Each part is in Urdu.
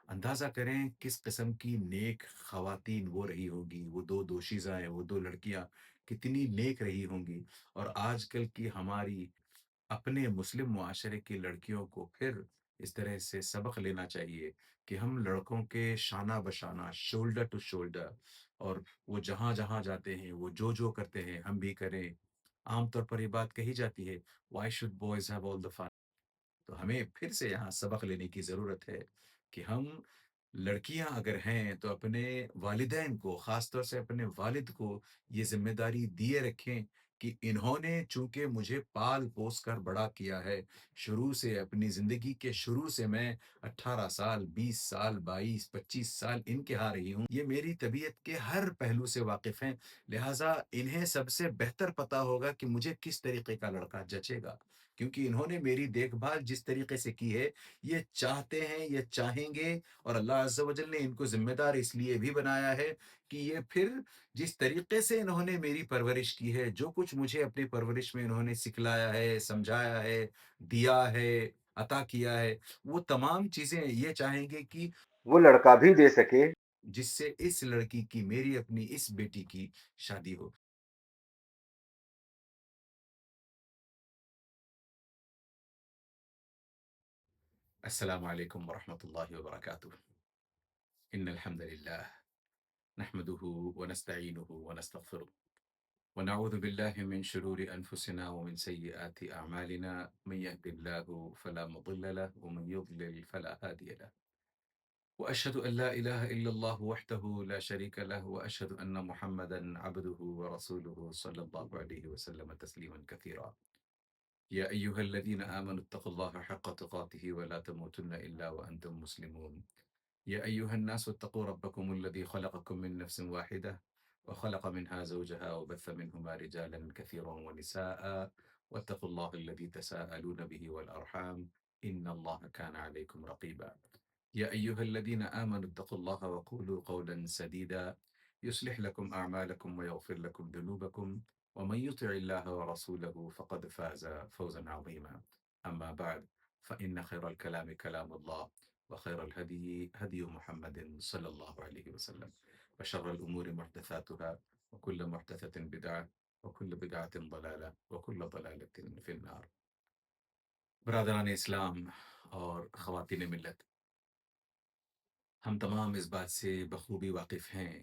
اندازہ کریں کس قسم کی نیک خواتین وہ رہی ہوگی، وہ 2 دوشیزائیں، وہ 2 لڑکیاں کتنی نیک رہی ہوں گی۔ اور آج کل کی ہماری اپنے مسلم معاشرے کی لڑکیوں کو پھر اس طرح سے سبق لینا چاہیے کہ ہم لڑکوں کے شانہ بشانہ، شولڈر ٹو شولڈر، اور وہ جہاں جہاں جاتے ہیں، وہ جو کرتے ہیں ہم بھی کریں۔ عام طور پر یہ بات کہی جاتی ہے، why should boys have all the fun؟ تو ہمیں پھر سے یہاں سبق لینے کی ضرورت ہے کہ ہم لڑکیاں اگر ہیں تو اپنے والدین کو، خاص طور سے اپنے والد کو یہ ذمہ داری دیے رکھیں کہ انہوں نے چونکہ مجھے پال پوس کر بڑا کیا ہے، شروع سے اپنی زندگی کے شروع سے میں 18 سال، 20 سال، 22 25 سال ان کے ہاں رہی ہوں، یہ میری طبیعت کے ہر پہلو سے واقف ہیں، لہٰذا انہیں سب سے بہتر پتا ہوگا کہ مجھے کس طریقے کا لڑکا جچے گا، کیونکہ انہوں نے میری دیکھ بھال جس طریقے سے کی ہے، یہ چاہتے ہیں، یہ چاہیں گے، اور اللہ عز و جل نے ان کو ذمہ دار اس لیے بھی بنایا ہے کہ یہ پھر جس طریقے سے انہوں نے میری پرورش کی ہے، جو کچھ مجھے اپنی پرورش میں انہوں نے سکھلایا ہے، سمجھایا ہے، دیا ہے، عطا کیا ہے، وہ تمام چیزیں یہ چاہیں گے کہ وہ لڑکا بھی دے سکے جس سے اس لڑکی کی، میری اپنی اس بیٹی کی شادی ہو۔ السلام علیکم ورحمۃ اللہ وبرکاتہ۔ ان الحمد للہ نحمده ونستعینه ونستغفره ونعوذ بالله من شرور أنفسنا ومن سيئات أعمالنا، من يهد الله فلا مضل له ومن يضلل فلا هادي له، وأشهد أن لا إله إلا الله وحده لا شريك له، وأشهد أن محمدا عبده ورسوله صلى الله عليه وسلم تسليما كثيرا. يا أيها الذين آمنوا اتقوا الله حق تقاته ولا تموتن إلا وأنتم مسلمون. يا أيها الناس اتقوا ربكم الذي خلقكم من نفس واحدة وخلق منها زوجها وبث منهما رجالا كثيرا ونساء، واتقوا الله الذي تساءلون به والأرحام إن الله كان عليكم رقيبا. يا أيها الذين آمنوا اتقوا الله وقولوا قولا سديدا يصلح لكم أعمالكم ويغفر لكم ذنوبكم، ومن يطع الله ورسوله فقد فاز فوزا عظيما. أما بعد، فإن خير الكلام كلام الله، وخير الهدي هدي محمد صلى الله عليه وسلم، وشر الأمور محدثاتها، وكل محدثة بدعة، وكل بدعة ضلالة، وكل ضلالة في النار۔ برادران اسلام اور خواتین ملت، ہم تمام اس بات سے بخوبی واقف ہیں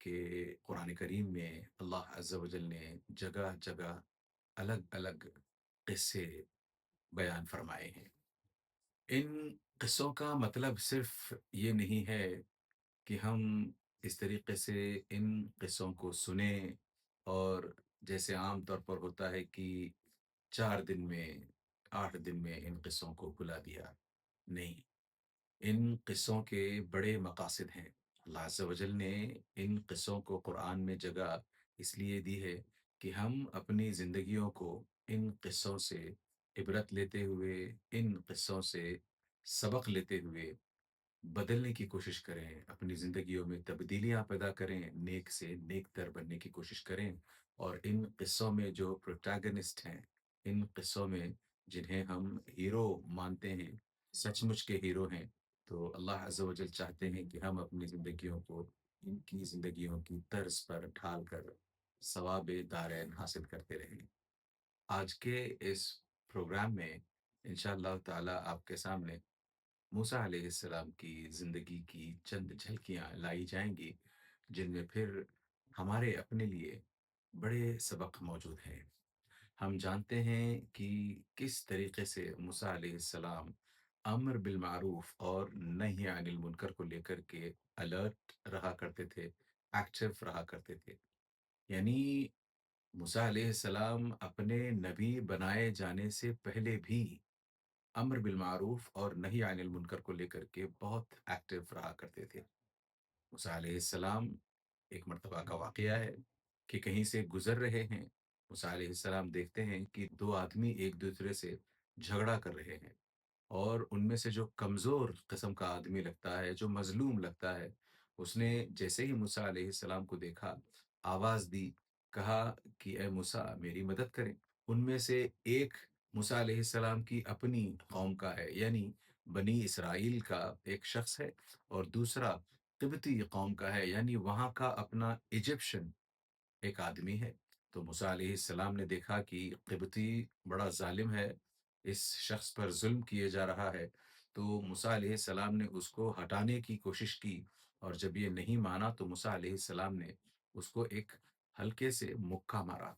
کہ قرآن کریم میں اللہ عز و جل نے جگہ جگہ الگ الگ قصے بیان فرمائے ہیں۔ ان قصوں کا مطلب صرف یہ نہیں ہے کہ ہم اس طریقے سے ان قصوں کو سنیں اور جیسے عام طور پر ہوتا ہے کہ 4 دن میں، 8 دن میں ان قصوں کو بھلا دیا، نہیں، ان قصوں کے بڑے مقاصد ہیں۔ اللہ عز و جل نے ان قصوں کو قرآن میں جگہ اس لیے دی ہے کہ ہم اپنی زندگیوں کو ان قصوں سے عبرت لیتے ہوئے، ان قصوں سے سبق لیتے ہوئے بدلنے کی کوشش کریں، اپنی زندگیوں میں تبدیلیاں پیدا کریں، نیک سے نیک تر بننے کی کوشش کریں، اور ان قصوں میں جو پروٹیگنسٹ ہیں، ان قصوں میں جنہیں ہم ہیرو مانتے ہیں، سچ مچ کے ہیرو ہیں، تو اللہ عز و جل چاہتے ہیں کہ ہم اپنی زندگیوں کو ان کی زندگیوں کی طرز پر ڈھال کر ثواب دارین حاصل کرتے رہیں۔ آج کے اس پروگرام میں انشاءاللہ تعالی آپ کے سامنے موسیٰ علیہ السلام کی زندگی کی چند جھلکیاں لائی جائیں گی، جن میں پھر ہمارے اپنے لیے بڑے سبق موجود ہیں۔ ہم جانتے ہیں کہ کس طریقے سے موسیٰ علیہ السلام امر بالمعروف اور نہی عن المنکر کو لے کر کے الرٹ رہا کرتے تھے، ایکٹیو رہا کرتے تھے۔ یعنی موسیٰ علیہ السلام اپنے نبی بنائے جانے سے پہلے بھی امر بالمعروف اور نہی عن المنکر کو لے کر کے بہت ایکٹیو رہا کرتے تھے۔ موسیٰ علیہ السلام، ایک مرتبہ کا واقعہ ہے کہ کہیں سے گزر رہے ہیں، موسیٰ علیہ السلام دیکھتے ہیں کہ 2 آدمی ایک دوسرے سے جھگڑا کر رہے ہیں، اور ان میں سے جو کمزور قسم کا آدمی لگتا ہے، جو مظلوم لگتا ہے، اس نے جیسے ہی موسیٰ علیہ السلام کو دیکھا، آواز دی، کہا کہ اے موسیٰ میری مدد کریں۔ ان میں سے ایک موسیٰ علیہ السلام کی اپنی قوم کا ہے، یعنی بنی اسرائیل کا ایک شخص ہے، اور دوسرا قبطی قوم کا ہے، یعنی وہاں کا اپنا ایجپشن ایک آدمی ہے۔ تو موسیٰ علیہ السلام نے دیکھا کہ قبطی بڑا ظالم ہے، اس شخص پر ظلم کیے جا رہا ہے، تو موسیٰ علیہ السلام نے اس کو ہٹانے کی کوشش کی، اور جب یہ نہیں مانا تو موسیٰ علیہ السلام نے اس کو ایک ہلکے سے مکہ مارا۔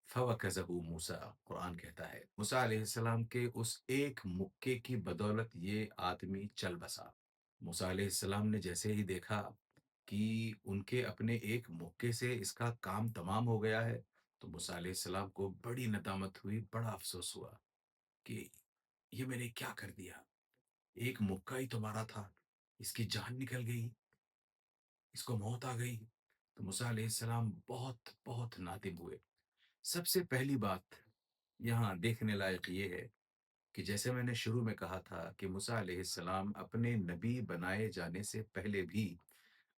فَوَكَزَهُ موسیٰ، قرآن کہتا ہے موسیٰ علیہ السلام کے اس ایک مکے کی بدولت یہ آدمی چل بسا۔ موسیٰ علیہ السلام نے جیسے ہی دیکھا کہ ان کے اپنے ایک مکے سے اس کا کام تمام ہو گیا ہے، تو موسیٰ علیہ السلام کو بڑی ندامت ہوئی، بڑا افسوس ہوا کہ یہ میں نے کیا کر دیا، ایک مکہ ہی تو مارا تھا، اس کی جان نکل گئی، اس کو موت آ گئی۔ تو موسیٰ علیہ السلام بہت بہت نادم ہوئے۔ سب سے پہلی بات یہاں دیکھنے لائق یہ ہے کہ جیسے میں نے شروع میں کہا تھا کہ موسیٰ علیہ السلام اپنے نبی بنائے جانے سے پہلے بھی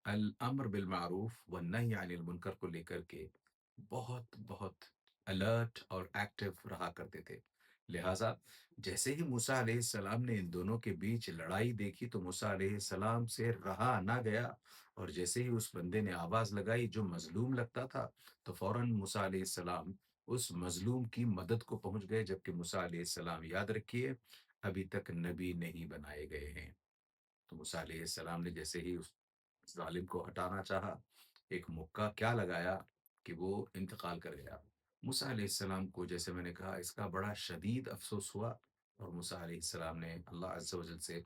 الامر بالمعروف والنہی عن المنکر کو لے کر کے بہت بہت الرٹ اور ایکٹیو رہا کرتے تھے۔ لہٰذا جیسے ہی موسیٰ علیہ السلام نے ان دونوں کے بیچ لڑائی دیکھی تو موسیٰ علیہ السلام سے رہا نہ گیا، اور جیسے ہی اس بندے نے آواز لگائی جو مظلوم لگتا تھا، تو فوراً موسیٰ علیہ السلام اس مظلوم کی مدد کو پہنچ گئے، جبکہ موسیٰ علیہ السلام یاد رکھیے ابھی تک نبی نہیں بنائے گئے ہیں۔ تو موسیٰ علیہ السلام نے جیسے ہی اس ظالم کو ہٹانا چاہا، ایک مکہ کیا لگایا کہ وہ انتقال کر گیا۔ موسیٰ علیہ السلام کو جیسے میں نے کہا اس کا بڑا شدید افسوس ہوا، اور موسیٰ علیہ السلام نے اللہ عز و جل سے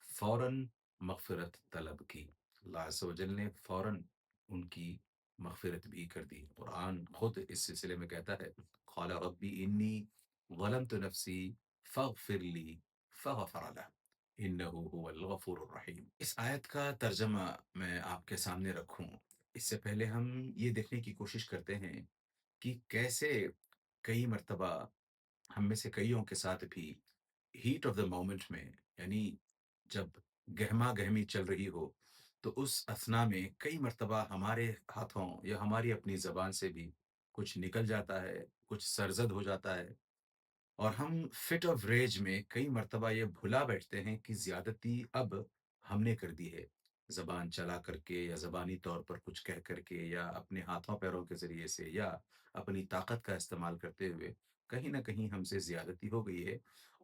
فوراً مغفرت طلب کی۔ اللہ عز و جل نے فوراً ان کی مغفرت بھی کر دی۔ قرآن خود اس سلسلے میں کہتا ہے قال ربی انی ظلمت نفسی فاغفر لی فغفر له انہ هو الغفور الرحیم۔ اس آیت کا ترجمہ میں آپ کے سامنے رکھوں اس سے پہلے ہم یہ دیکھنے کی کوشش کرتے ہیں کہ کیسے کئی مرتبہ ہم میں سے کئیوں کے ساتھ بھی ہیٹ آف دا مومنٹ میں، یعنی جب گہما گہمی چل رہی ہو، تو اس اثنا میں کئی مرتبہ ہمارے ہاتھوں یا ہماری اپنی زبان سے بھی کچھ نکل جاتا ہے، کچھ سرزد ہو جاتا ہے، اور ہم فٹ آف ریج میں کئی مرتبہ یہ بھلا بیٹھتے ہیں کہ زیادتی اب ہم نے کر دی ہے، زبان چلا کر کے یا زبانی طور پر کچھ کہہ کر کے یا اپنے ہاتھوں پیروں کے ذریعے سے یا اپنی طاقت کا استعمال کرتے ہوئے کہیں نہ کہیں ہم سے زیادتی ہو گئی ہے،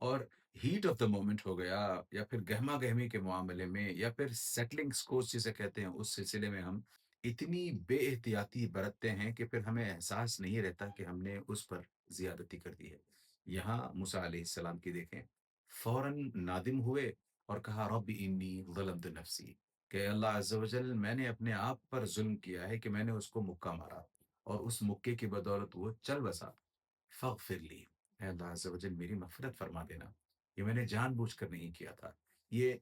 اور ہیٹ آف دا مومنٹ ہو گیا، یا پھر گہما گہمی کے معاملے میں، یا پھر سیٹلنگ سکورس جسے کہتے ہیں اس سلسلے میں ہم اتنی بے احتیاطی برتتے ہیں کہ پھر ہمیں احساس نہیں رہتا کہ ہم نے اس پر زیادتی کر دی ہے۔ یہاں موسیٰ علیہ السلام کی دیکھیں، فوراً نادم ہوئے اور کہا رب انی ظلمت نفسی، کہ اللہ عز و جل میں نے اپنے آپ پر ظلم کیا ہے کہ میں نے اس کو مکہ مارا، اور اس مکے کی بدولت وہ چل بسا۔ فاغفر لی، اے اللہ عز و جل میری مغفرت فرما دینا، یہ میں نے جان بوجھ کر نہیں کیا تھا، یہ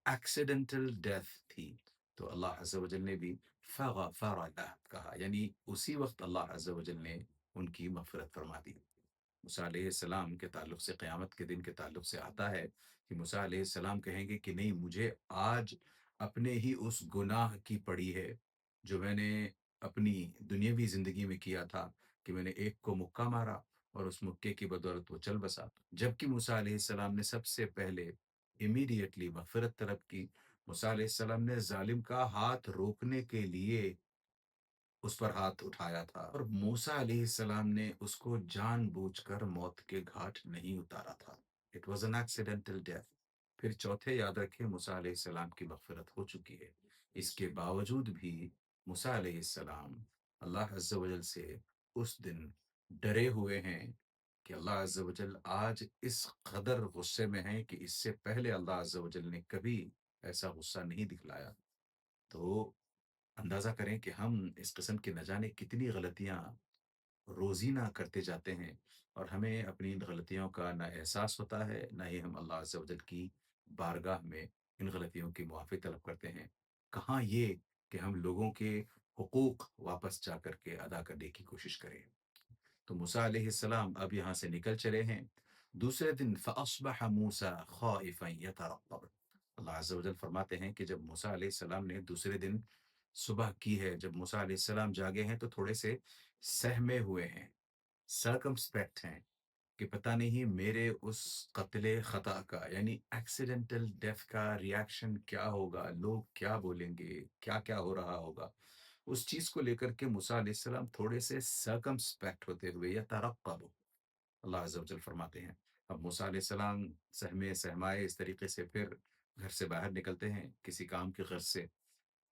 ایکسیڈنٹل ڈیتھ تھی۔ تو اللہ عز و جل نے بھی فغفر لہ کہا، یعنی اسی وقت اللہ عز و جل نے ان کی مغفرت فرما دی۔ موسیٰ علیہ السلام کے تعلق سے، قیامت کے دن کے تعلق سے آتا ہے کہ موسیٰ علیہ السلام کہیں گے کہ نہیں، مجھے آج اپنے ہی اس گناہ کی پڑی ہے جو میں نے اپنی دنیاوی زندگی میں کیا تھا، کہ میں نے ایک کو مکہ مارا اور اس مکے کی بدولت وہ چل بسا، جبکہ موسیٰ علیہ السلام نے سب سے پہلے امیڈیٹلی مغفرت طلب کی۔ موسیٰ علیہ السلام نے ظالم کا ہاتھ روکنے کے لیے اس پر ہاتھ اٹھایا تھا، اور موسیٰ علیہ السلام نے اس کو جان بوجھ کر موت کے گھاٹ نہیں اتارا تھا۔ It was an accidental death. پھر چوتھے یاد رکھیں موسیٰ علیہ السلام کی مغفرت ہو چکی ہے، اس کے باوجود بھی موسیٰ علیہ السلام اللہ عز و جل سے اس دن ڈرے ہوئے ہیں کہ اللہ عز و جل آج اس قدر غصے میں ہیں کہ اس سے پہلے اللہ عز و جل نے کبھی ایسا غصہ نہیں دکھلایا۔ تو اندازہ کریں کہ ہم اس قسم کی نہ جانے کتنی غلطیاں روزینہ کرتے جاتے ہیں، اور ہمیں اپنی ان غلطیوں کا نہ احساس ہوتا ہے، نہ ہی ہم اللہ عز و جل کی بارگاہ میں ان غلطیوں کی معافی طلب کرتے ہیں۔ کہاں یہ کہ ہم لوگوں کے حقوق واپس جا کر کے ادا کرنے کی کوشش کریں۔ تو موسیٰ علیہ السلام اب یہاں سے نکل چلے ہیں۔ دوسرے دن فَأَصْبَحَ مُوسَىٰ خَائِفًا يَتَرَقَّبُ، اللہ عز و جل فرماتے ہیں کہ جب موسیٰ علیہ السلام نے دوسرے دن صبح کی ہے، جب موسیٰ علیہ السلام جاگے ہیں تو تھوڑے سے سہمے ہوئے ہیں، سرکمسپیکٹ ہیں، کہ پتہ نہیں میرے اس قتل خطا کا یعنی ایکسیڈنٹل ڈیتھ کا ریاکشن کیا ہوگا، لوگ کیا بولیں گے، کیا کیا ہو رہا ہوگا۔ اس چیز کو لے کر کے موسیٰ علیہ السلام تھوڑے سے سرکمسپیکٹ ہوتے ہوئے یا ترقب، اللہ عز و جل فرماتے ہیں۔ اب موسیٰ علیہ السلام سہمے سہمائے اس طریقے سے پھر گھر سے باہر نکلتے ہیں کسی کام کی غرض سے،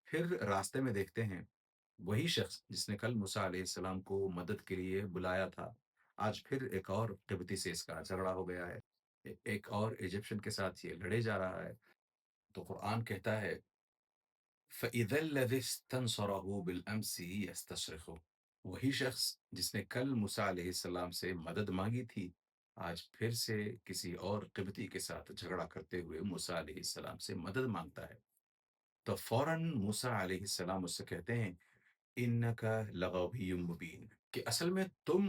پھر راستے میں دیکھتے ہیں وہی شخص جس نے کل موسیٰ علیہ السلام کو مدد کے لیے بلایا تھا، آج پھر ایک اور قبطی سے اس کا جھگڑا ہو گیا ہے، ایک اور ایجپشن کے ساتھ یہ لڑے جا رہا ہے۔ تو قرآن کہتا ہے فَإِذَا الَّذِي اسْتَنصَرَهُ بِالْأَمْسِ يَسْتَصْرِخُ، وہی شخص جس نے کل موسیٰ علیہ السلام سے مدد مانگی تھی، آج پھر سے کسی اور قبطی کے ساتھ جھگڑا کرتے ہوئے موسیٰ علیہ السلام سے مدد مانگتا ہے۔ تو فوراً موسیٰ علیہ السلام اس سے کہتے ہیں اِنَّكَ لَغَوِيٌّ مُبِينٌ، کہ اصل میں تم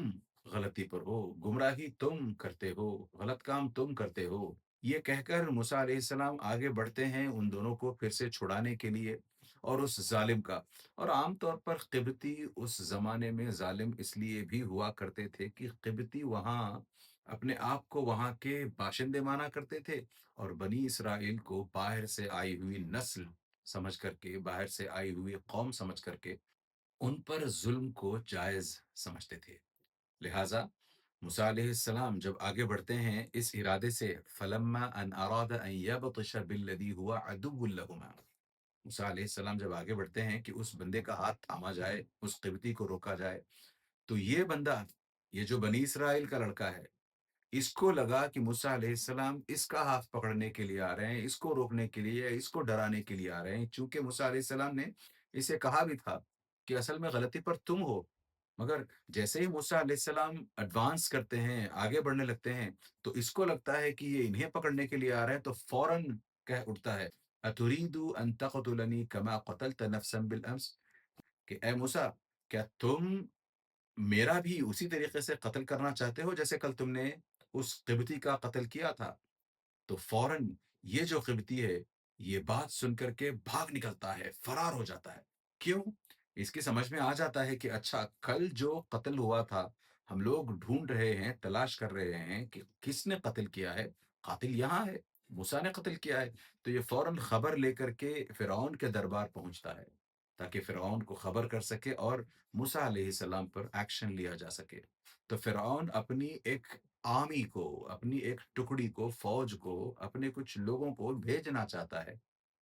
غلطی پر ہو، گمراہی تم کرتے ہو، غلط کام تم کرتے ہو۔ یہ کہہ کر موسیٰ علیہ السلام آگے بڑھتے ہیں ان دونوں کو پھر سے چھڑانے کے لیے اور اس ظالم کا۔ اور عام طور پر قبطی اس زمانے میں ظالم اس لیے بھی ہوا کرتے تھے کہ قبطی وہاں اپنے آپ کو وہاں کے باشندے مانا کرتے تھے، اور بنی اسرائیل کو باہر سے آئی ہوئی نسل سمجھ کر کے، باہر سے آئی ہوئی قوم سمجھ کر کے ان پر ظلم کو جائز سمجھتے تھے۔ لہٰذا موسیٰ علیہ السلام جب آگے بڑھتے ہیں اس ارادے سے فلما ان اراد ان یبطش بالذی هو عدو لهما، موسیٰ علیہ السلام جب آگے بڑھتے ہیں کہ اس بندے کا ہاتھ تھاما جائے، اس قبطی کو روکا جائے، تو یہ بندہ، یہ جو بنی اسرائیل کا لڑکا ہے، اس کو لگا کہ موسیٰ علیہ السلام اس کا ہاتھ پکڑنے کے لیے آ رہے ہیں، اس کو روکنے کے لیے، اس کو ڈرانے کے لیے آ رہے ہیں، چونکہ موسیٰ علیہ السلام نے اسے کہا بھی تھا کہ اصل میں غلطی پر تم ہو۔ مگر جیسے ہی موسیٰ علیہ السلام ایڈوانس کرتے ہیں، آگے بڑھنے لگتے ہیں، تو اس کو لگتا ہے کہ یہ انہیں پکڑنے کے لیے آ رہے ہیں، تو فوراً کہہ اٹھتا ہے اتريد ان تقتلنی كما قتلت نفسا بالامس، کہ اے موسیٰ، کیا تم میرا بھی اسی طریقے سے قتل کرنا چاہتے ہو جیسے کل تم نے اس قبطی کا قتل کیا تھا؟ تو فوراً یہ جو قبطی ہے یہ بات سن کر کے بھاگ نکلتا ہے، فرار ہو جاتا ہے۔ کیوں؟ اس کی سمجھ میں آ جاتا ہے کہ اچھا کل جو قتل ہوا تھا، ہم لوگ ڈھونڈ رہے ہیں، تلاش کر رہے ہیں کہ کس نے قتل کیا ہے، قاتل یہاں ہے، موسیٰ نے قتل کیا ہے۔ تو یہ فوراً خبر لے کر کے فرعون کے دربار پہنچتا ہے تاکہ فرعون کو خبر کر سکے اور موسیٰ علیہ السلام پر ایکشن لیا جا سکے۔ تو فرعون اپنی ایک آرمی کو، اپنی ایک ٹکڑی کو، فوج کو، اپنے کچھ لوگوں کو بھیجنا چاہتا ہے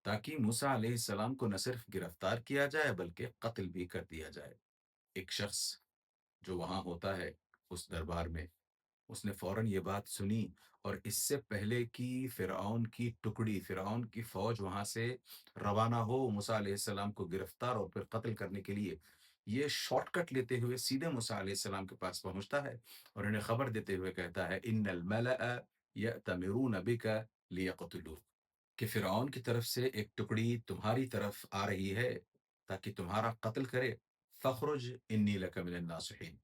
تاکہ موسیٰ علیہ السلام کو نہ صرف گرفتار کیا جائے بلکہ قتل بھی کر دیا جائے۔ ایک شخص جو وہاں ہوتا ہے اس دربار میں، اس نے فوراً یہ بات سنی، اور اس سے پہلے کہ فرعون کی ٹکڑی، فرعون کی فوج وہاں سے روانہ ہو موسیٰ علیہ السلام کو گرفتار اور پھر قتل کرنے کے لیے، یہ شارٹ کٹ لیتے ہوئے سیدھے موسیٰ علیہ السلام کے پاس پہنچتا ہے اور انہیں خبر دیتے ہوئے کہتا ہے ان الملأ یأتمرون بک لیقتلوک، کہ فرعون کی طرف سے ایک ٹکڑی تمہاری طرف آ رہی ہے تاکہ تمہارا قتل کرے، فخرج انی لک من الناصحین،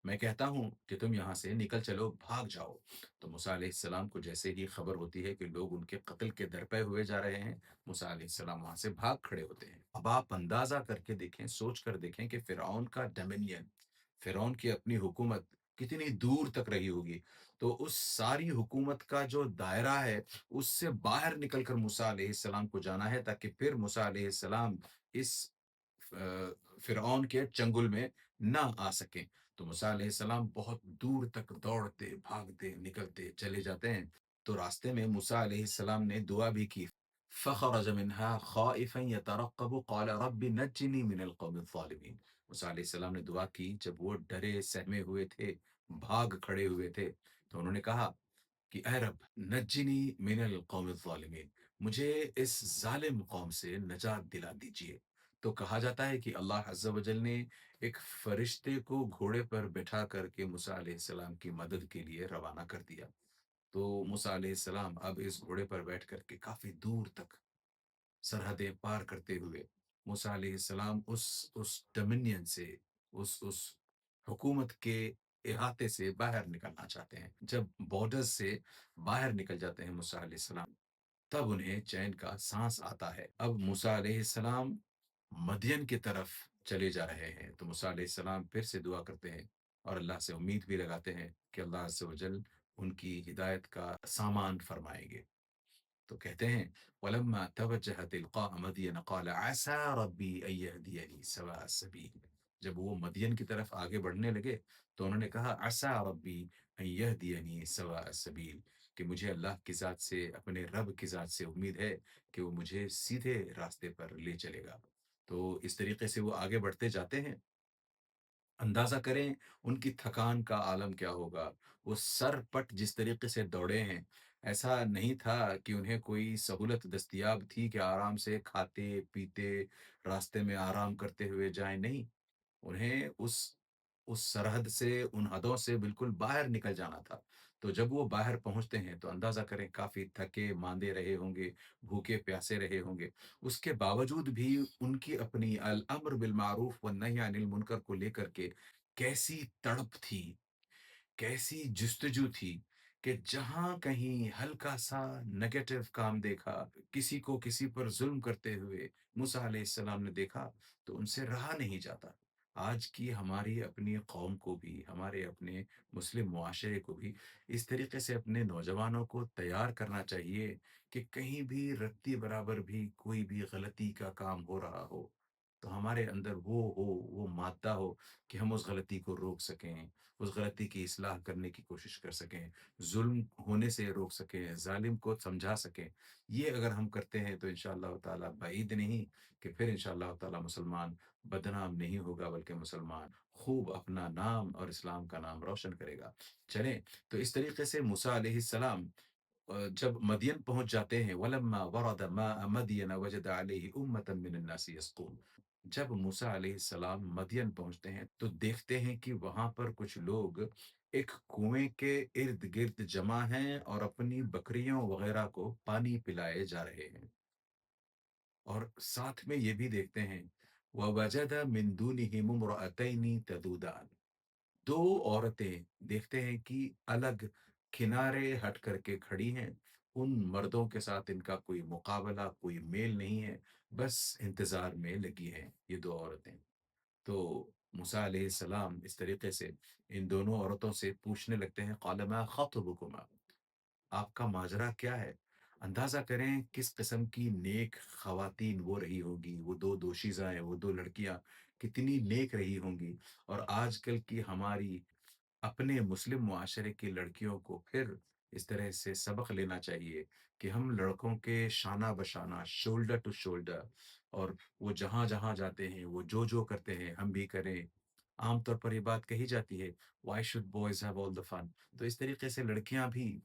میں کہتا ہوں کہ تم یہاں سے نکل چلو، بھاگ جاؤ۔ تو موسیٰ علیہ السلام کو جیسے ہی خبر ہوتی ہے کہ لوگ ان کے قتل کے درپے ہوئے جا رہے ہیں، موسیٰ علیہ السلام وہاں سے بھاگ کھڑے ہوتے ہیں۔ اب آپ اندازہ کر کے دیکھیں، سوچ کر دیکھیں کہ فرعون کا ڈومینین، فرعون کی اپنی حکومت کتنی دور تک رہی ہوگی۔ تو اس ساری حکومت کا جو دائرہ ہے اس سے باہر نکل کر موسیٰ علیہ السلام کو جانا ہے تاکہ پھر موسیٰ علیہ السلام اس فرعون کے چنگل میں نہ آ سکیں۔ تو موسیٰ علیہ السلام بہت دور تک دوڑتے، بھاگتے، نکلتے چلے جاتے ہیں۔ تو راستے میں موسیٰ علیہ السلام نے دعا بھی کی، فخرج منها خائفا يترقب قال رب نجنی من القوم الظالمین، موسیٰ علیہ السلام نے دعا کی جب وہ ڈرے سہمے ہوئے تھے، بھاگ کھڑے ہوئے تھے، تو انہوں نے کہا کہ اے رب نجنی من القوم الظالمین، مجھے اس ظالم قوم سے نجات دلا دیجئے۔ تو کہا جاتا ہے کہ اللہ عز و جل نے ایک فرشتے کو گھوڑے پر بٹھا کر کے موسیٰ علیہ السلام کی مدد کے لیے روانہ کر دیا۔ تو موسیٰ علیہ السلام اب اس گھوڑے پر بیٹھ کر کے کافی دور تک سرحدیں پار کرتے ہوئے موسیٰ علیہ السلام اس ڈومینین سے، اس حکومت کے احاطے سے باہر نکلنا چاہتے ہیں۔ جب بارڈرز سے باہر نکل جاتے ہیں موسیٰ علیہ السلام، تب انہیں چین کا سانس آتا ہے۔ اب موسیٰ علیہ السلام مدین کی طرف چلے جا رہے ہیں، تو موسیٰ علیہ السلام پھر سے دعا کرتے ہیں اور اللہ سے امید بھی لگاتے ہیں کہ اللہ عز و جل ان کی ہدایت کا سامان فرمائیں گے۔ تو کہتے ہیں وَلَمَّا تَوَجَّهَ تِلْقَاءَ مَدْيَنَ قَالَ عَسَىٰ رَبِّي أَن يَهْدِيَنِي سَوَاءَ السَّبِيلِ۔ جب وہ مدین کی طرف آگے بڑھنے لگے تو انہوں نے کہا عَسَىٰ رَبِّي أَن يَهْدِيَنِي سَوَاءَ السَّبِيلِ، کہ مجھے اللہ کی ذات سے، اپنے رب کی ذات سے امید ہے کہ وہ مجھے سیدھے راستے پر لے چلے گا۔ تو اس طریقے سے وہ آگے بڑھتے جاتے ہیں۔ اندازہ کریں ان کی تھکان کا عالم کیا ہوگا، وہ سر پٹ جس طریقے سے دوڑے ہیں، ایسا نہیں تھا کہ انہیں کوئی سہولت دستیاب تھی کہ آرام سے کھاتے پیتے راستے میں آرام کرتے ہوئے جائیں، نہیں، انہیں اس سرحد سے، ان حدوں سے بالکل باہر نکل جانا تھا۔ تو جب وہ باہر پہنچتے ہیں تو اندازہ کریں کافی تھکے ماندے رہے ہوں گے، بھوکے پیاسے رہے ہوں گے، اس کے باوجود بھی ان کی اپنی الامر بالمعروف والنہی عن المنکر کو لے کر کے کیسی تڑپ تھی، کیسی جستجو تھی کہ جہاں کہیں ہلکا سا نگیٹو کام دیکھا، کسی کو کسی پر ظلم کرتے ہوئے موسیٰ علیہ السلام نے دیکھا تو ان سے رہا نہیں جاتا۔ آج کی ہماری اپنی قوم کو بھی، ہمارے اپنے مسلم معاشرے کو بھی اس طریقے سے اپنے نوجوانوں کو تیار کرنا چاہیے کہ کہیں بھی رتی برابر بھی کوئی بھی غلطی کا کام ہو رہا ہو تو ہمارے اندر وہ مادہ ہو کہ ہم اس غلطی کو روک سکیں، اس غلطی کی اصلاح کرنے کی کوشش کر سکیں، ظلم ہونے سے روک سکیں، ظالم کو سمجھا سکیں۔ یہ اگر ہم کرتے ہیں تو انشاءاللہ تعالیٰ بعید نہیں کہ پھر انشاءاللہ تعالیٰ مسلمان بدنام نہیں ہوگا، بلکہ مسلمان خوب اپنا نام اور اسلام کا نام روشن کرے گا۔ چلیں، تو اس طریقے سے موسیٰ علیہ السلام جب مدین پہنچ جاتے ہیں وَلَمَّا وَرَدَ مَاءَ مَدْيَنَ وَجَدَ عَلَيْهِ أُمَّةً مِّنَ النَّاسِ يَسْقُونَ۔ جب موسیٰ علیہ السلام مدین پہنچتے ہیں تو دیکھتے ہیں کہ وہاں پر کچھ لوگ ایک کنویں کے ارد گرد جمع ہیں اور اپنی بکریوں وغیرہ کو پانی پلائے جا رہے ہیں، اور ساتھ میں یہ بھی دیکھتے ہیں وَوَجَدَ مِن دُونِهِمُ امْرَأَتَيْنِ تَذُودَانِ، دو عورتیں دیکھتے ہیں کہ الگ کنارے ہٹ کر کے کھڑی ہیں، ان مردوں کے ساتھ ان کا کوئی مقابلہ، کوئی میل نہیں ہے، بس انتظار میں لگی ہیں یہ دو عورتیں۔ تو موسیٰ علیہ السلام اس طریقے سے ان دونوں عورتوں سے پوچھنے لگتے ہیں قال ما خطبکما، آپ کا ماجرا کیا ہے؟ اندازہ کریں کس قسم کی نیک خواتین وہ رہی ہوگی، وہ دو دوشیزہ ہیں، وہ دو لڑکیاں کتنی نیک رہی ہوں گی، اور آج کل کی ہماری اپنے مسلم معاشرے کی لڑکیوں کو پھر اس طرح سے سبق لینا چاہیے کہ ہم لڑکوں کے شانہ بشانہ، شولڈر ٹو شولڈر، اور وہ جہاں جہاں جاتے ہیں، وہ جو کرتے ہیں ہم بھی کریں۔ عام طور پر یہ بات کہی جاتی ہے why should boys have all the fun, تو اس طریقے سے لڑکیاں بھی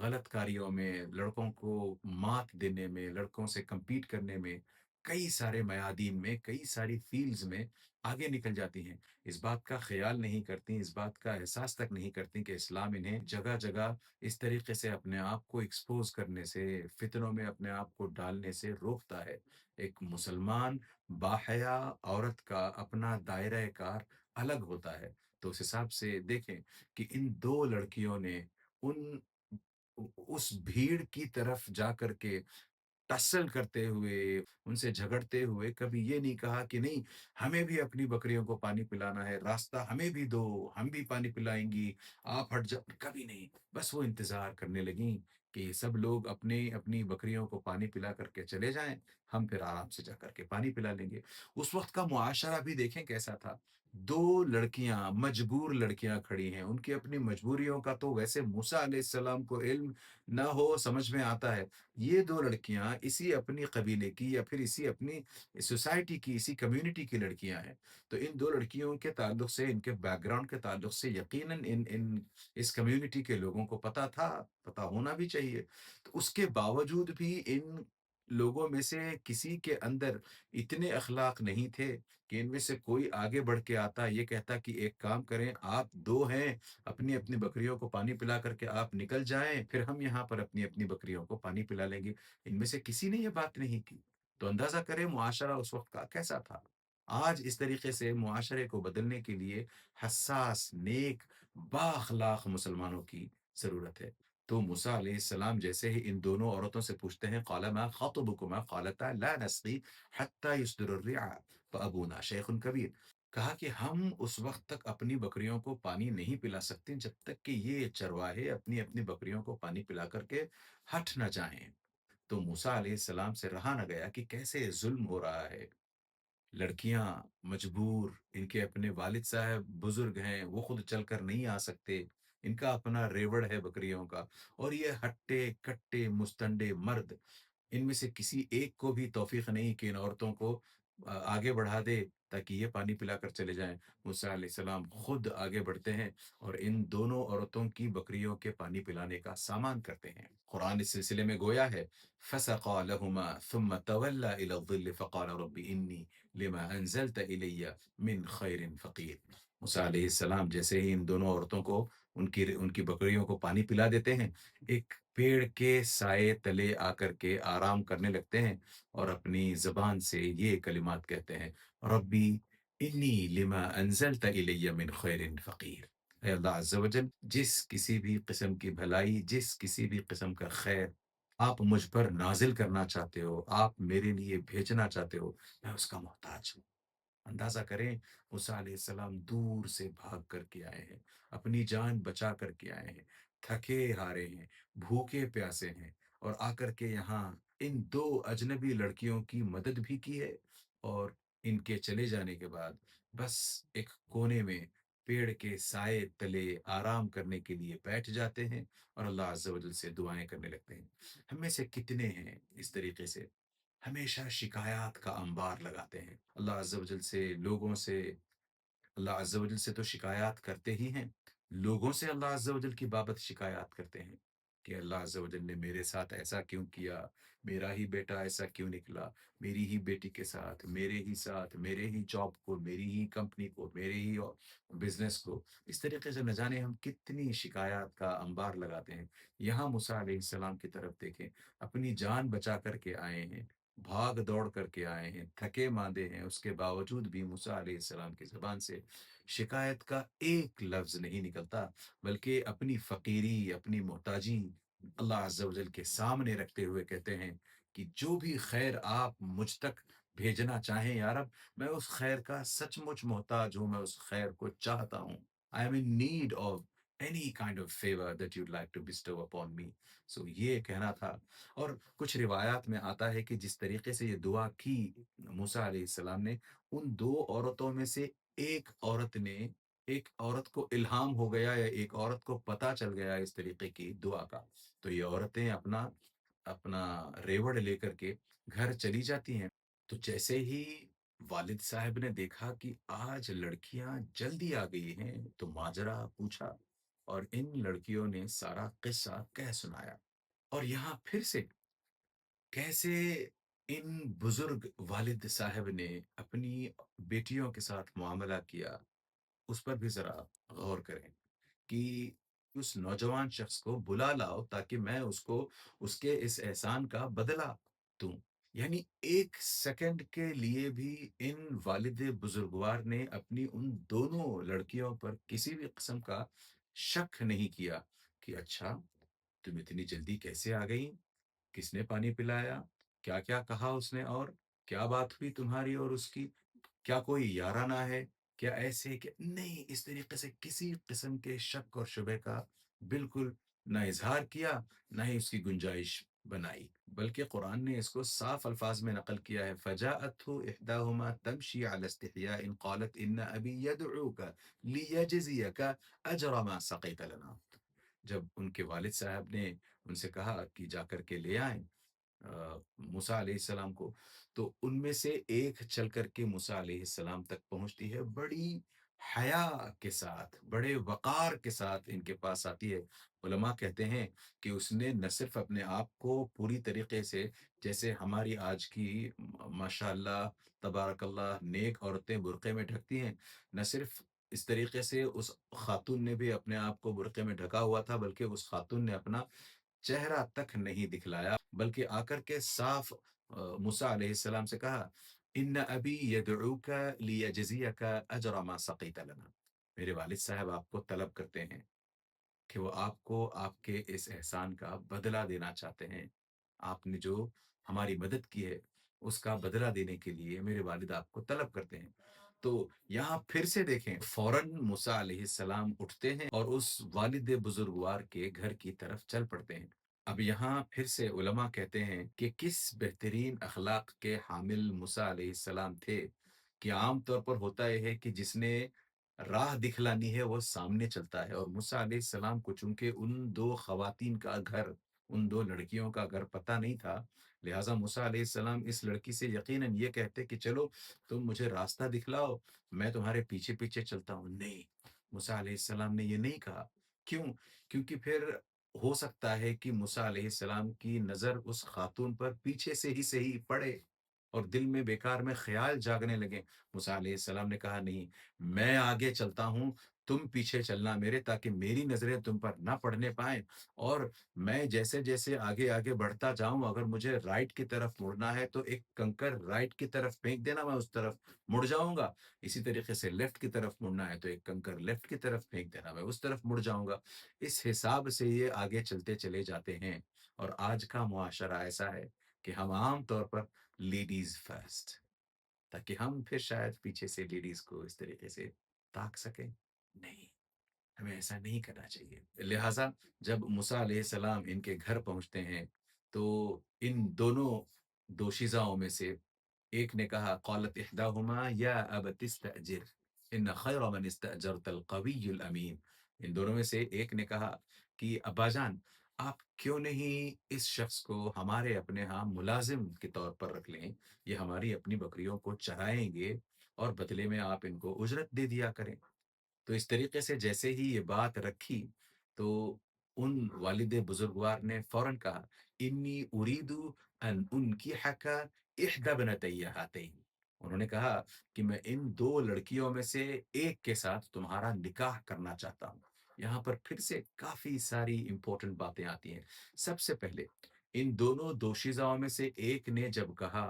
غلط کاریوں میں، لڑکوں کو مات دینے میں، لڑکوں سے کمپیٹ کرنے میں، کئی سارے میادین میں، کئی ساری فیلڈز میں آگے نکل جاتی ہیں، اس بات کا خیال نہیں کرتی، اس بات کا احساس تک نہیں کرتی کہ اسلام انہیں جگہ جگہ اس طریقے سے اپنے آپ کو ایکسپوز کرنے سے، فتنوں میں اپنے آپ کو ڈالنے سے روکتا ہے۔ ایک مسلمان باحیا عورت کا اپنا دائرہ کار الگ ہوتا ہے۔ تو اس حساب سے دیکھیں کہ ان دو لڑکیوں نے ان اس بھیڑ کی طرف جا کر کے ٹسل کرتے ہوئے، ان سے جھگڑتے ہوئے کبھی یہ نہیں کہا کہ نہیں، ہمیں بھی اپنی بکریوں کو پانی پلانا ہے، راستہ ہمیں بھی دو، ہم بھی پانی پلائیں گی، آپ ہٹ جاؤ، کبھی نہیں۔ بس وہ انتظار کرنے لگیں کہ یہ سب لوگ اپنی اپنی بکریوں کو پانی پلا کر کے چلے جائیں، ہم پھر آرام سے جا کر کے پانی پلا لیں گے۔ اس وقت کا معاشرہ بھی دیکھیں کیسا تھا، دو لڑکیاں، مجبور لڑکیاں کھڑی ہیں، ان کی اپنی مجبوریوں کا تو ویسے موسیٰ علیہ السلام کو علم نہ ہو، سمجھ میں آتا ہے، یہ دو لڑکیاں اسی اپنی قبیلے کی یا پھر اسی اپنی سوسائٹی کی، اسی کمیونٹی کی لڑکیاں ہیں، تو ان دو لڑکیوں کے تعلق سے، ان کے بیک گراؤنڈ کے تعلق سے یقیناً ان اس کمیونٹی کے لوگوں کو پتہ تھا، پتہ ہونا بھی چاہیے۔ تو اس کے باوجود بھی ان لوگوں میں سے کسی کے اندر اتنے اخلاق نہیں تھے کہ ان میں سے کوئی آگے بڑھ کے آتا، یہ کہتا کہ ایک کام کریں، آپ دو ہیں، اپنی اپنی بکریوں کو پانی پلا کر کے آپ نکل جائیں، پھر ہم یہاں پر اپنی اپنی بکریوں کو پانی پلا لیں گے۔ ان میں سے کسی نے یہ بات نہیں کی۔ تو اندازہ کریں معاشرہ اس وقت کا کیسا تھا۔ آج اس طریقے سے معاشرے کو بدلنے کے لیے حساس، نیک، با اخلاق مسلمانوں کی ضرورت ہے۔ تو موسیٰ علیہ السلام جیسے ہی ان دونوں عورتوں سے پوچھتے ہیں قال ما خطبكما قالتا لا نسقي حتى يصدر الرعاء فابونا شیخ کبیر، کہا کہ ہم اس وقت تک اپنی بکریوں کو پانی نہیں پلا سکتے جب تک کہ یہ چرواہے اپنی اپنی بکریوں کو پانی پلا کر کے ہٹ نہ جائیں۔ تو موسیٰ علیہ السلام سے رہا نہ گیا کہ کیسے ظلم ہو رہا ہے، لڑکیاں مجبور، ان کے اپنے والد صاحب بزرگ ہیں، وہ خود چل کر نہیں آ سکتے، ان کا اپنا ریوڑ ہے بکریوں کا، اور یہ ہٹے کٹے مستنڈے مرد، ان میں سے کسی ایک کو بھی توفیق نہیں کہ ان عورتوں کو آگے بڑھا دے تاکہ یہ پانی پلا کر چلے جائیں۔ موسیٰ علیہ السلام خود آگے بڑھتے ہیں اور ان دونوں عورتوں کی بکریوں کے پانی پلانے کا سامان کرتے ہیں۔ قرآن اس سلسلے میں گویا ہے فَسَقَى لَهُمَا ثُمَّ تَوَلَّى إِلَى الظِّلِّ فَقَالَ رَبِّ إِنِّي لِمَا أَنزَلْتَ إِلَيَّ مِنْ خَيْرٍ فَقِيرٌ۔ موسیٰ علیہ السلام جیسے ہی ان دونوں عورتوں کو ان کی بکریوں کو پانی پلا دیتے ہیں، ایک پیڑ کے سائے تلے آ کر کے آرام کرنے لگتے ہیں اور اپنی زبان سے یہ کلمات کہتے ہیں، ربی انی لما انزلت الی من خیر فقیر۔ اے اللہ عز و جل، جس کسی بھی قسم کی بھلائی، جس کسی بھی قسم کا خیر آپ مجھ پر نازل کرنا چاہتے ہو، آپ میرے لیے بھیجنا چاہتے ہو، میں اس کا محتاج ہوں۔ اندازہ کریں، موسیٰ علیہ السلام دور سے بھاگ کر کے آئے ہیں، اپنی جان بچا کر کے آئے ہیں، تھکے ہارے ہیں، بھوکے پیاسے ہیں، اور آ کر کے یہاں ان دو اجنبی لڑکیوں کی مدد بھی کی ہے، اور ان کے چلے جانے کے بعد بس ایک کونے میں پیڑ کے سائے تلے آرام کرنے کے لیے بیٹھ جاتے ہیں اور اللہ عز و جل سے دعائیں کرنے لگتے ہیں۔ ہم میں سے کتنے ہیں اس طریقے سے ہمیشہ شکایات کا انبار لگاتے ہیں اللہ عز و جل سے، لوگوں سے؟ اللہ عز و جل سے تو شکایات کرتے ہی ہیں، لوگوں سے اللہ عز و جل کی بابت شکایات کرتے ہیں کہ اللہ عز و جل نے میرے ساتھ ایسا کیوں کیا، میرا ہی بیٹا ایسا کیوں نکلا، میری ہی بیٹی کے ساتھ، میرے ہی ساتھ، میرے ہی جاب کو، میری ہی کمپنی کو، میرے ہی بزنس کو۔ اس طریقے سے نہ جانے ہم کتنی شکایات کا انبار لگاتے ہیں۔ یہاں موسیٰ علیہ السلام کی طرف دیکھیں، اپنی جان بچا کر کے آئے ہیں، بھاگ دوڑ کر کے آئے ہیں، تھکے ماندے ہیں، اس کے باوجود بھی موسیٰ علیہ السلام کی زبان سے شکایت کا ایک لفظ نہیں نکلتا، بلکہ اپنی فقیری، اپنی محتاجی اللہ عز و جل کے سامنے رکھتے ہوئے کہتے ہیں کہ جو بھی خیر آپ مجھ تک بھیجنا چاہیں یا رب، میں اس خیر کا سچ مچ محتاج ہوں، میں اس خیر کو چاہتا ہوں۔ I am in need of any kind of favor that you'd like to bestow upon me۔ سو یہ کہنا تھا۔ اور کچھ روایات میں آتا ہے کہ جس طریقے سے یہ دعا کی موسیٰ علیہ السلام نے، ان دو عورتوں میں سے ایک عورت کو الہام ہو گیا یا ایک عورت کو پتہ چل گیا اس طریقے کی دعا کا، تو یہ عورتیں اپنا اپنا ریوڑ لے کر کے گھر چلی جاتی ہیں۔ تو جیسے ہی والد صاحب نے دیکھا کہ آج لڑکیاں جلدی آ گئی ہیں تو ماجرا پوچھا، اور ان لڑکیوں نے سارا قصہ کہہ سنایا۔ اور یہاں پھر سے کیسے ان بزرگ والد صاحب نے اپنی بیٹیوں کے ساتھ معاملہ کیا، اس پر بھی ذرا غور کریں کہ اس نوجوان شخص کو بلا لاؤ تاکہ میں اس کو اس کے اس احسان کا بدلہ دوں۔ یعنی ایک سیکنڈ کے لیے بھی ان والد بزرگوار نے اپنی ان دونوں لڑکیوں پر کسی بھی قسم کا شک نہیں کیا کہ اچھا تم اتنی جلدی کیسے آ گئی، کس نے پانی پلایا، کیا کیا کہا اس نے، اور کیا بات ہوئی تمہاری اور اس کی، کیا کوئی یارانہ ہے، کیا ایسے کہ نہیں، اس طریقے سے کسی قسم کے شک اور شبہ کا بالکل نہ اظہار کیا، نہ ہی اس کی گنجائش بنائی، بلکہ قرآن نے اس کو صاف الفاظ میں نقل کیا ہے فَجَاءَتْهُ إِحْدَاهُمَا تَمْشِي عَلَى اسْتِحْيَاءٍ قَالَتْ إِنَّ أَبِي يَدْعُوكَ لِيَجْزِيَكَ أَجْرَ مَا سَقَيْتَ لَنَا۔ جب ان کے والد صاحب نے ان سے کہا کہ جا کر کے لے آئیں موسیٰ علیہ السلام کو، تو ان میں سے ایک چل کر کے موسیٰ علیہ السلام تک پہنچتی ہے، بڑی حیا کے ساتھ، بڑے وقار کے ساتھ ان کے پاس آتی ہے۔ علماء کہتے ہیں کہ اس نے نہ صرف اپنے آپ کو پوری طریقے سے، جیسے ہماری آج کی ماشاء اللہ تبارک اللہ نیک عورتیں برقعے میں ڈھکتی ہیں، نہ صرف اس طریقے سے اس خاتون نے بھی اپنے آپ کو برقعے میں ڈھکا ہوا تھا، بلکہ اس خاتون نے اپنا چہرہ تک نہیں دکھلایا، بلکہ آ کر کے صاف موسیٰ علیہ السلام سے کہا ان ابی یدعوک لیجزیک اجر ما سقیت لنا، میرے والد صاحب آپ کو طلب کرتے ہیں کہ وہ آپ کو آپ کے اس احسان کا بدلہ دینا چاہتے ہیں، آپ نے جو ہماری مدد کی ہے اس کا بدلہ دینے کے لیے میرے والد آپ کو طلب کرتے ہیں۔ تو یہاں پھر سے دیکھیں فوراً موسیٰ علیہ السلام اٹھتے ہیں اور اس والد بزرگوار کے گھر کی طرف چل پڑتے ہیں۔ اب یہاں پھر سے علماء کہتے ہیں کہ کس بہترین اخلاق کے حامل موسیٰ علیہ السلام تھے، کہ عام طور پر ہوتا یہ ہے کہ جس نے راہ دکھلانی ہے وہ سامنے چلتا ہے، اور موسیٰ علیہ السلام کو چونکہ ان دو خواتین کا گھر، ان دو لڑکیوں کا گھر پتہ نہیں تھا، لہٰذا موسیٰ علیہ السلام اس لڑکی سے یقیناً یہ کہتے کہ چلو تم مجھے راستہ دکھلاؤ، میں تمہارے پیچھے پیچھے چلتا ہوں۔ نہیں، موسیٰ علیہ السلام نے یہ نہیں کہا۔ کیوں؟ کیونکہ پھر ہو سکتا ہے کہ موسیٰ علیہ السلام کی نظر اس خاتون پر پیچھے سے ہی صحیح پڑے اور دل میں بیکار میں خیال جاگنے لگے۔ موسیٰ علیہ السلام نے کہا نہیں، میں آگے چلتا ہوں، تم پیچھے چلنا میرے، تاکہ میری نظریں تم پر نہ پڑنے پائیں، اور میں جیسے جیسے آگے آگے بڑھتا جاؤں، اگر مجھے رائٹ کی طرف مڑنا ہے تو ایک کنکر رائٹ کی طرف پھینک دینا، میں اس طرف مڑ جاؤں گا، اسی طریقے سے لیفٹ کی طرف مڑنا ہے تو ایک کنکر لیفٹ کی طرف پھینک دینا، میں اس طرف مڑ جاؤں گا۔ اس حساب سے یہ آگے چلتے چلے جاتے ہیں، اور آج کا معاشرہ ایسا ہے کہ ہم عام طور پر لیڈیز فرسٹ، تاکہ ہم پھر شاید پیچھے سے لیڈیز کو اس طریقے سے تاک سکیں۔ نہیں، ہمیں ایسا نہیں کرنا چاہیے۔ لہٰذا جب موسیٰ علیہ السلام ان کے گھر پہنچتے ہیں تو ان دونوں دوشیزاؤں میں سے ایک نے کہا، قالت احداہما یا ابت استاجر ان خیر من استاجرت القوی الامین، ان دونوں میں سے ایک نے کہا کہ ابا جان، آپ کیوں نہیں اس شخص کو ہمارے اپنے ہاں ملازم کے طور پر رکھ لیں، یہ ہماری اپنی بکریوں کو چرائیں گے اور بدلے میں آپ ان کو اجرت دے دیا کریں۔ تو اس طریقے سے جیسے ہی یہ بات رکھی تو ان والد بزرگوار نے فوراً کہا، انی اریدو ان انکحک احدی ابنتی ہاتین، انہوں نے کہا کہ میں ان دو لڑکیوں میں سے ایک کے ساتھ تمہارا نکاح کرنا چاہتا ہوں۔ یہاں پر پھر سے کافی ساری امپورٹنٹ باتیں آتی ہیں۔ سب سے پہلے ان دونوں دوشیزاؤں میں سے ایک نے جب کہا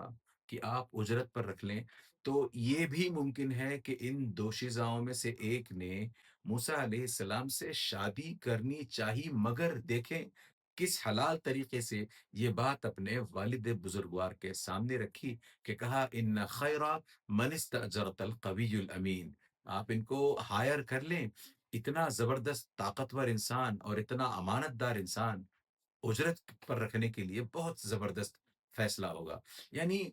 کہ آپ اجرت پر رکھ لیں، تو یہ بھی ممکن ہے کہ ان دوشیزاؤں میں سے ایک نے موسیٰ علیہ السلام سے شادی کرنی چاہی، مگر دیکھیں کس حلال طریقے سے یہ بات اپنے والد بزرگوار کے سامنے رکھی، کہ کہا ان خیر من استاجرت القوی الامین، آپ ان کو ہائر کر لیں، اتنا زبردست طاقتور انسان اور اتنا امانت دار انسان اجرت پر رکھنے کے لیے بہت زبردست فیصلہ ہوگا۔ یعنی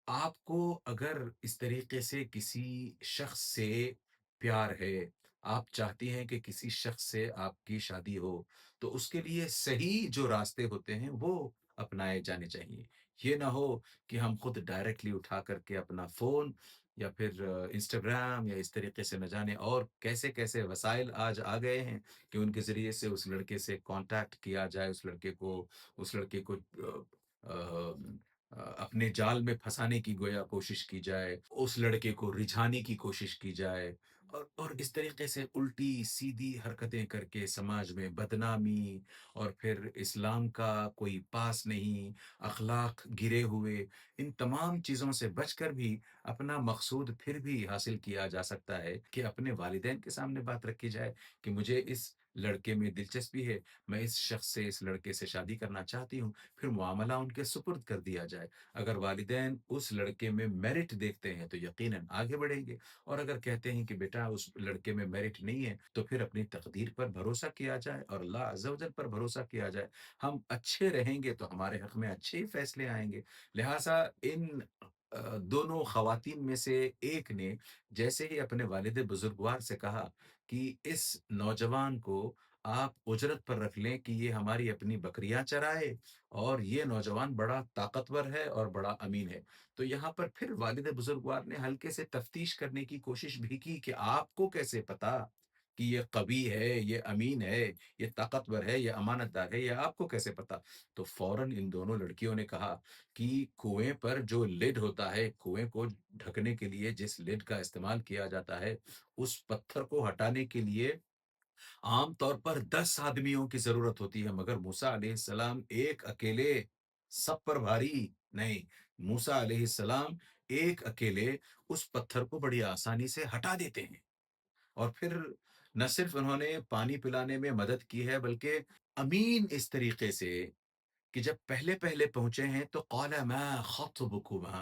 آپ کو اگر اس طریقے سے کسی شخص سے پیار ہے، آپ چاہتی ہیں کہ کسی شخص سے آپ کی شادی ہو، تو اس کے لیے صحیح جو راستے ہوتے ہیں وہ اپنائے جانے چاہیے۔ یہ نہ ہو کہ ہم خود ڈائریکٹلی اٹھا کر کے اپنا فون یا پھر انسٹاگرام یا اس طریقے سے نہ جانے اور کیسے کیسے وسائل آج آ گئے ہیں کہ ان کے ذریعے سے اس لڑکے سے کانٹیکٹ کیا جائے، اس لڑکے کو اپنے جال میں پھنسانے کی گویا کوشش کی جائے، اس لڑکے کو رجھانے کی کوشش کی جائے، اور اس طریقے سے الٹی سیدھی حرکتیں کر کے سماج میں بدنامی، اور پھر اسلام کا کوئی پاس نہیں، اخلاق گرے ہوئے، ان تمام چیزوں سے بچ کر بھی اپنا مقصود پھر بھی حاصل کیا جا سکتا ہے کہ اپنے والدین کے سامنے بات رکھی جائے کہ مجھے اس لڑکے میں دلچسپی ہے، میں اس شخص سے، اس لڑکے سے شادی کرنا چاہتی ہوں، پھر معاملہ ان کے سپرد کر دیا جائے۔ اگر والدین اس لڑکے میں میرٹ دیکھتے ہیں تو یقیناً آگے بڑھیں گے، اور اگر کہتے ہیں کہ بیٹا اس لڑکے میں میرٹ نہیں ہے، تو پھر اپنی تقدیر پر بھروسہ کیا جائے اور اللہ عز و جل پر بھروسہ کیا جائے۔ ہم اچھے رہیں گے تو ہمارے حق میں اچھے ہی فیصلے آئیں گے۔ لہٰذا ان دونوں خواتین میں سے ایک نے جیسے ہی اپنے والد بزرگوار سے کہا کہ اس نوجوان کو آپ اجرت پر رکھ لیں کہ یہ ہماری اپنی بکریاں چرائے، اور یہ نوجوان بڑا طاقتور ہے اور بڑا امین ہے، تو یہاں پر پھر والد بزرگوار نے ہلکے سے تفتیش کرنے کی کوشش بھی کی کہ آپ کو کیسے پتا کہ یہ قوی ہے، یہ امین ہے، یہ طاقتور ہے، یہ امانت دار ہے، یہ آپ کو کیسے پتا؟ تو فوراً ان دونوں لڑکیوں نے کہا کہ کنویں پر جو لڈ ہوتا ہے، کنویں کو ڈھکنے کے لیے جس لڈ کا استعمال کیا جاتا ہے، اس پتھر کو ہٹانے کے لیے عام طور پر 10 آدمیوں کی ضرورت ہوتی ہے، مگر موسیٰ علیہ السلام ایک اکیلے سب پر بھاری نہیں، موسیٰ علیہ السلام ایک اکیلے اس پتھر کو بڑی آسانی سے ہٹا دیتے ہیں، اور پھر نہ صرف انہوں نے پانی پلانے میں مدد کی ہے، بلکہ امین اس طریقے سے کہ جب پہلے پہلے پہنچے ہیں تو قال ما خطبکما،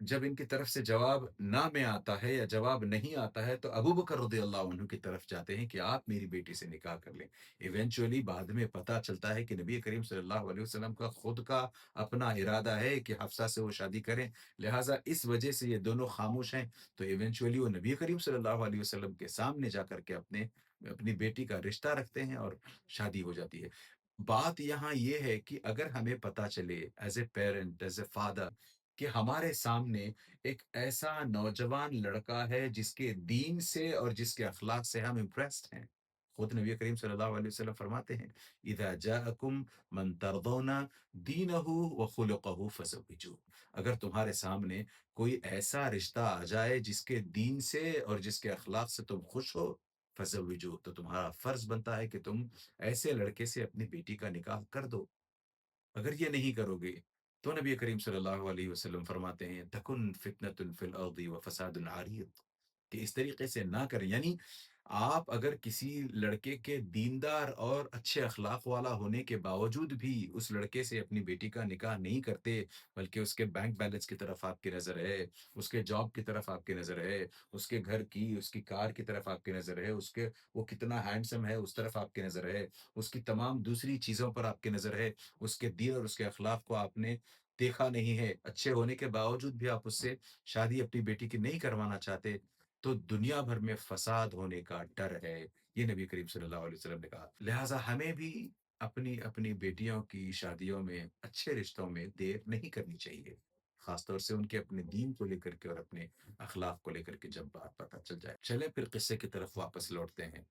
جب ان کی طرف سے جواب نہ میں آتا ہے یا جواب نہیں آتا ہے تو ابو بکر رضی اللہ عنہ کی طرف جاتے ہیں کہ آپ میری بیٹی سے نکاح کر لیں۔ ایونچولی بعد میں پتہ چلتا ہے کہ نبی کریم صلی اللہ علیہ وسلم کا خود کا اپنا ارادہ ہے کہ حفصہ سے وہ شادی کریں، لہٰذا اس وجہ سے یہ دونوں خاموش ہیں۔ تو ایونچولی وہ نبی کریم صلی اللہ علیہ وسلم کے سامنے جا کر کے اپنی بیٹی کا رشتہ رکھتے ہیں اور شادی ہو جاتی ہے۔ بات یہاں یہ ہے کہ اگر ہمیں پتا چلے as a parent, as a father, کہ ہمارے سامنے ایک ایسا نوجوان لڑکا ہے جس کے دین سے اور جس کے اخلاق سے ہم امپریسڈ ہیں، خود نبی کریم صلی اللہ علیہ وسلم فرماتے ہیں اذا جاءکم من ترضون دینہ وخلقہ فزوجوہ، اگر تمہارے سامنے کوئی ایسا رشتہ آ جائے جس کے دین سے اور جس کے اخلاق سے تم خوش ہو، فزوجوہ، تو تمہارا فرض بنتا ہے کہ تم ایسے لڑکے سے اپنی بیٹی کا نکاح کر دو۔ اگر یہ نہیں کرو گے تو نبی کریم صلی اللہ علیہ وسلم فرماتے ہیں تکن فتنۃ فی الارض وفساد عریض، کہ اس طریقے سے نہ کریں، یعنی آپ اگر کسی لڑکے کے دیندار اور اچھے اخلاق والا ہونے کے باوجود بھی اس لڑکے سے اپنی بیٹی کا نکاح نہیں کرتے، بلکہ اس کے بینک بیلنس کی طرف آپ کی نظر ہے، اس کے جاب کی طرف آپ کی نظر ہے، اس کے گھر کی، اس کی کار کی طرف آپ کی نظر ہے، اس کے وہ کتنا ہینڈسم ہے اس طرف آپ کی نظر ہے، اس کی تمام دوسری چیزوں پر آپ کی نظر ہے، اس کے دین اور اس کے اخلاق کو آپ نے دیکھا نہیں ہے، اچھے ہونے کے باوجود بھی آپ اس سے شادی اپنی بیٹی کی نہیں کروانا چاہتے، تو دنیا بھر میں فساد ہونے کا ڈر ہے، یہ نبی کریم صلی اللہ علیہ وسلم نے کہا۔ لہٰذا ہمیں بھی اپنی اپنی بیٹیوں کی شادیوں میں اچھے رشتوں میں دیر نہیں کرنی چاہیے، خاص طور سے ان کے اپنے دین کو لے کر کے اور اپنے اخلاق کو لے کر کے جب بات پتہ چل جائے۔ چلیں پھر قصے کی طرف واپس لوٹتے ہیں۔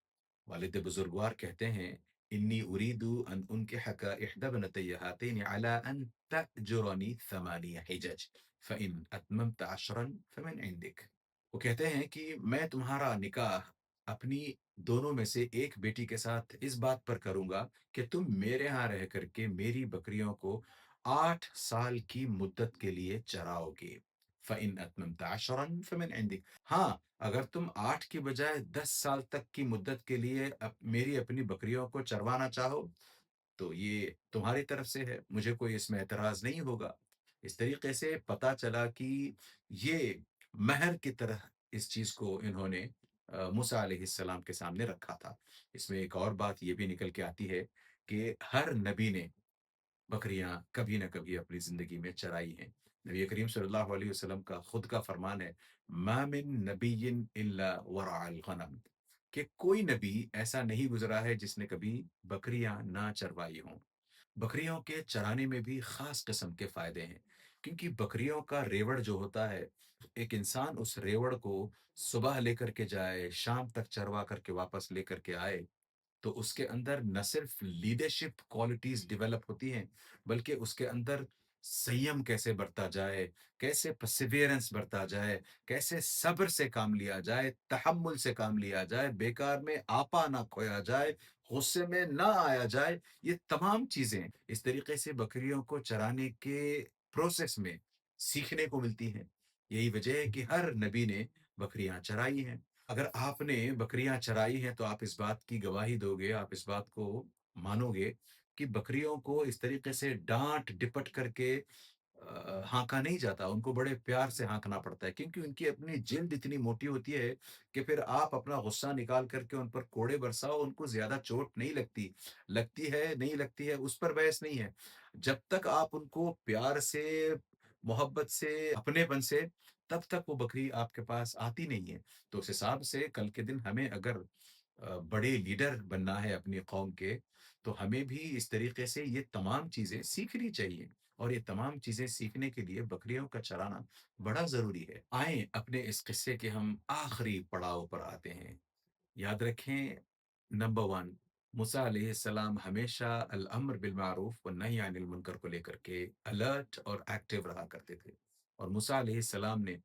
والد بزرگوار کہتے ہیں انی اريد ان انكحك احدى ابنتي هاتين على ان تأجرني 8 حجج فإن اتممت 10 فمن عندك۔ وہ کہتے ہیں کہ میں تمہارا نکاح اپنی دونوں میں سے ایک بیٹی کے ساتھ اس بات پر کروں گا کہ تم میرے ہاں رہ کر کے میری بکریوں کو 8 سال کی مدت کے لیے چراؤ گے۔ فَإِنْ أَتْمَمْتَ عَشْرًا فَمِنْ عِنْدِكَ، ہاں اگر تم 8 کی بجائے 10 سال تک کی مدت کے لیے میری اپنی بکریوں کو چروانا چاہو تو یہ تمہاری طرف سے ہے، مجھے کوئی اس میں اعتراض نہیں ہوگا۔ اس طریقے سے پتا چلا کہ یہ مہر کی طرح اس چیز کو انہوں نے موسیٰ علیہ السلام کے سامنے رکھا تھا۔ اس میں ایک اور بات یہ بھی نکل کے آتی ہے کہ ہر نبی نے بکریاں کبھی نہ کبھی اپنی زندگی میں چرائی ہیں۔ نبی کریم صلی اللہ علیہ وسلم کا خود کا فرمان ہے ما من نبی الا ورع الغنم، کہ کوئی نبی ایسا نہیں گزرا ہے جس نے کبھی بکریاں نہ چروائی ہوں۔ بکریوں کے چرانے میں بھی خاص قسم کے فائدے ہیں، کیونکہ بکریوں کا ریوڑ جو ہوتا ہے، ایک انسان اس ریوڑ کو صبح لے کر کے جائے، شام تک چروا کر کے واپس لے کر کے آئے، تو اس کے اندر نہ صرف لیڈرشپ کوالٹیز ڈیولپ ہوتی ہیں، بلکہ اس کے اندر سیم کیسے برتا جائے، کیسے پرسیویرنس برتا جائے، کیسے صبر سے کام لیا جائے، تحمل سے کام لیا جائے، بیکار میں آپا نہ کھویا جائے، غصے میں نہ آیا جائے، یہ تمام چیزیں اس طریقے سے بکریوں کو چرانے کے پروسیس میں سیکھنے کو ملتی ہیں۔ یہی وجہ ہے کہ ہر نبی نے بکریاں چرائی ہیں۔ اگر آپ نے بکریاں چرائی ہیں تو آپ اس بات کی گواہی دو گے، آپ اس بات کو مانو گے کہ بکریوں کو اس طریقے سے ڈانٹ ڈپٹ کر کے ہانکا نہیں جاتا، ان کو بڑے پیار سے ہانکنا پڑتا ہے، کیونکہ ان کی اپنی جلد اتنی موٹی ہوتی ہے کہ پھر آپ اپنا غصہ نکال کر کے ان پر کوڑے برساؤ، ان کو زیادہ چوٹ نہیں لگتی، لگتی ہے نہیں لگتی ہے اس پر بحث نہیں ہے، جب تک آپ ان کو پیار سے، محبت سے، اپنے پن سے، تب تک وہ بکری آپ کے پاس آتی نہیں ہے۔ تو اس حساب سے کل کے دن ہمیں اگر بڑے لیڈر بننا ہے اپنی قوم کے، تو ہمیں بھی اس طریقے سے یہ تمام چیزیں سیکھنی چاہیے، اور یہ تمام چیزیں سیکھنے کے لیے بکریوں کا چرانا بڑا ضروری ہے۔ آئیں اپنے اس قصے کے ہم آخری پڑاؤ پر آتے ہیں۔ یاد رکھیں، نمبر 1، موسیٰ علیہ السلام ہمیشہ الامر بالمعروف والنہی عن المنکر کو لے کر کے الرٹ اور ایکٹیو رہا کرتے تھے، اور موسیٰ علیہ السلام نے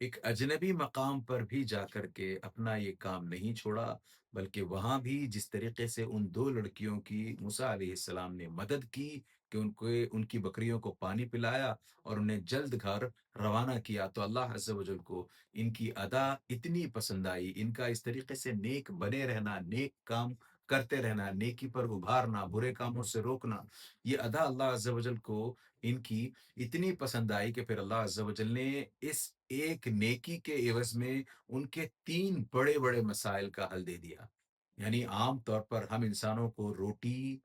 ایک اجنبی مقام پر بھی جا کر کے اپنا یہ کام نہیں چھوڑا، بلکہ وہاں بھی جس طریقے سے ان 2 لڑکیوں کی موسیٰ علیہ السلام نے مدد کی کہ ان کی بکریوں کو پانی پلایا اور انہیں جلد گھر روانہ کیا، تو اللہ عز و جل کو ان کی ادا اتنی پسند آئی، ان کا اس طریقے سے نیک بنے رہنا، نیک کام کرتے رہنا، نیکی پر ابھارنا، برے کاموں سے روکنا، یہ ادا اللہ عز و جل کو ان کی اتنی پسند آئی کہ پھر اللہ عز و جل نے اس ایک نیکی کے عوض میں ان کے 3 بڑے-بڑے مسائل کا حل دے دیا۔ یعنی عام طور پر ہم انسانوں کو روٹی،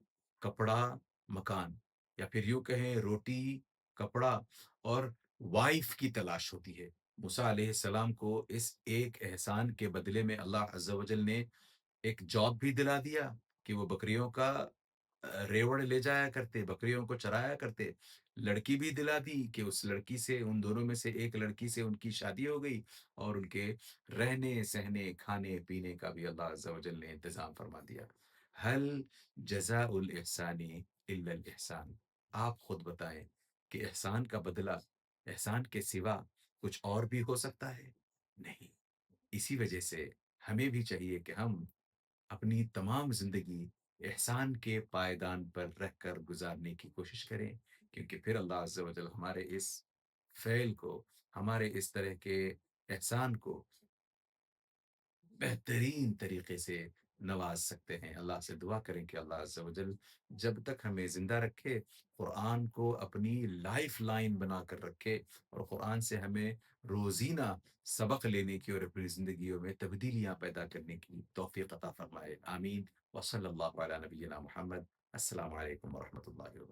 کپڑا، مکان، یا پھر یوں کہیں روٹی، کپڑا اور وائف کی تلاش ہوتی ہے۔ موسیٰ علیہ السلام کو اس ایک احسان کے بدلے میں اللہ عز و جل نے ایک جاب بھی دلا دیا کہ وہ بکریوں کا ریوڑ لے جایا کرتے، بکریوں کو چرایا کرتے۔ لڑکی بھی دلا دی کہ اس لڑکی سے، ان دونوں میں سے ایک لڑکی سے ان کی شادی ہو گئی، اور ان کے رہنے سہنے کھانے پینے کا بھی اللہ عز و جل نے انتظام فرما دیا۔ حل جزاء الاحسان الا الاحسان۔ آپ خود بتائیں کہ احسان کا بدلہ احسان کے سوا کچھ اور بھی ہو سکتا ہے؟ نہیں۔ اسی وجہ سے ہمیں بھی چاہیے کہ ہم اپنی تمام زندگی احسان کے پائیدان پر رہ کر گزارنے کی کوشش کریں، کیونکہ پھر اللہ عز و جل ہمارے اس فعل کو، ہمارے اس طرح کے احسان کو بہترین طریقے سے نواز سکتے ہیں۔ اللہ سے دعا کریں کہ اللہ عز و جل جب تک ہمیں زندہ رکھے، قرآن کو اپنی لائف لائن بنا کر رکھے، اور قرآن سے ہمیں روزینہ سبق لینے کی اور اپنی زندگیوں میں تبدیلیاں پیدا کرنے کی توفیق عطا فرمائے۔ آمین۔ وصلی اللہ علی نبینا محمد۔ السلام علیکم ورحمۃ اللہ وبرکاتہ۔